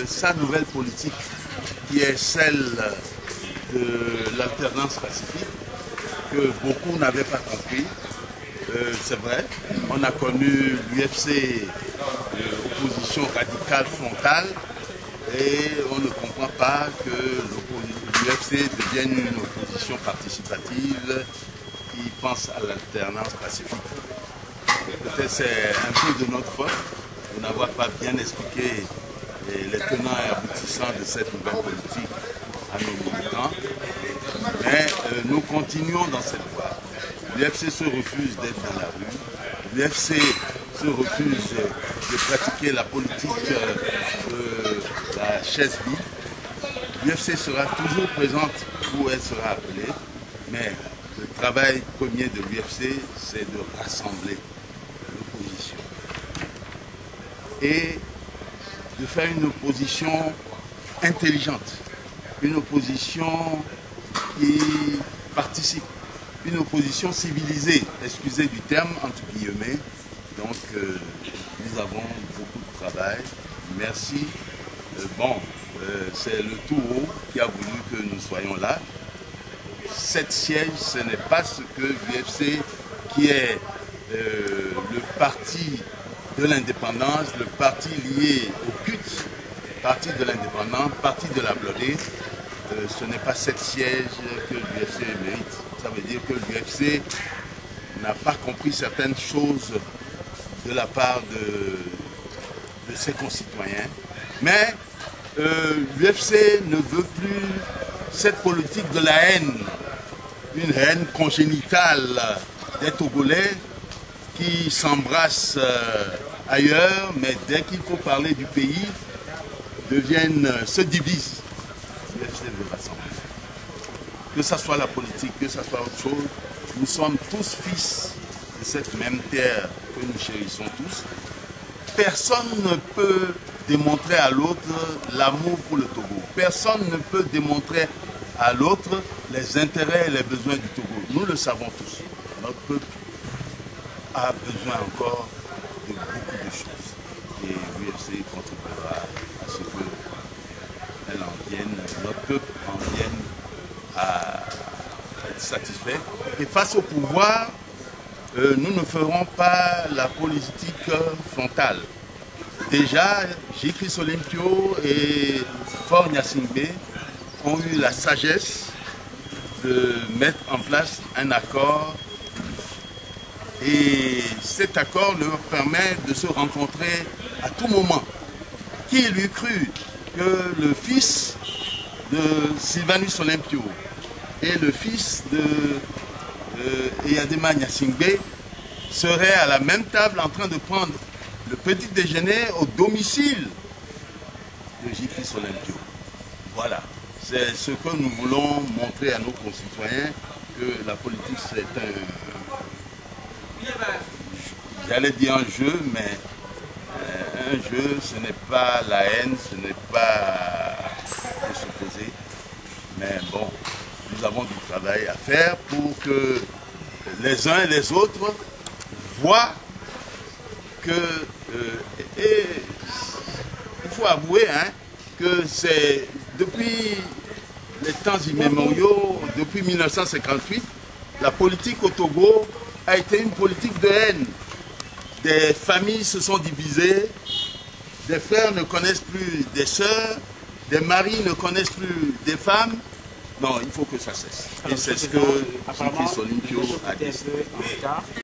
sa nouvelle politique qui est celle de l'alternance pacifique que beaucoup n'avaient pas compris. C'est vrai, on a connu l'UFC opposition radicale frontale et on ne comprend pas que l'UFC devienne une opposition participative qui pense à l'alternance pacifique. Peut-être c'est un peu de notre faute de n'avoir pas bien expliqué les tenants et aboutissants de cette nouvelle politique à nos militants. Mais nous continuons dans cette voie. L'UFC se refuse d'être dans la rue. L'UFC se refuse de pratiquer la politique de la chaise vide. L'UFC sera toujours présente où elle sera appelée. Mais le travail premier de l'UFC, c'est de rassembler l'opposition. Et de faire une opposition intelligente. Une opposition qui participe. Une opposition civilisée, excusez du terme, entre guillemets. Donc, nous avons beaucoup de travail. Merci. C'est le Touro qui a voulu que nous soyons là. 7 sièges, ce n'est pas ce que l'UFC, qui est le parti de l'indépendance, le parti lié au culte, parti de l'indépendance, parti de la blodée, ce n'est pas 7 sièges que l'UFC mérite. Ça veut dire que l'UFC n'a pas compris certaines choses de la part de ses concitoyens. Mais l'UFC ne veut plus cette politique de la haine, une haine congénitale des Togolais qui s'embrassent ailleurs, mais dès qu'il faut parler du pays, se divisent. L'UFC veut rassembler. Que ce soit la politique, que ce soit autre chose, nous sommes tous fils de cette même terre que nous chérissons tous. Personne ne peut démontrer à l'autre l'amour pour le Togo. Personne ne peut démontrer à l'autre les intérêts et les besoins du Togo. Nous le savons tous. Notre peuple a besoin encore de beaucoup de choses. Et l'UFC contribuera à ce que notre peuple en vienne à être satisfait. Et face au pouvoir, nous ne ferons pas la politique frontale. Déjà, J.Chris Olympio et Faure Gnassingbé ont eu la sagesse de mettre en place un accord. Et cet accord leur permet de se rencontrer à tout moment. Qui lui cru que le fils de Sylvanus Olympio et le fils de Eyadema Gnassingbé seraient à la même table en train de prendre le petit déjeuner au domicile de J.Chris Olympio. Voilà, c'est ce que nous voulons montrer à nos concitoyens, que la politique c'est j'allais dire un jeu, mais un jeu, ce n'est pas la haine, ce n'est pas de s'opposer. Mais bon, nous avons du travail à faire pour que les uns et les autres voient que, et il faut avouer que c'est depuis les temps immémoriaux, depuis 1958, la politique au Togo a été une politique de haine. Des familles se sont divisées, des frères ne connaissent plus des sœurs, des maris ne connaissent plus des femmes. Non, il faut que ça cesse. Et c'est ce que J.Chris Olympio a dit.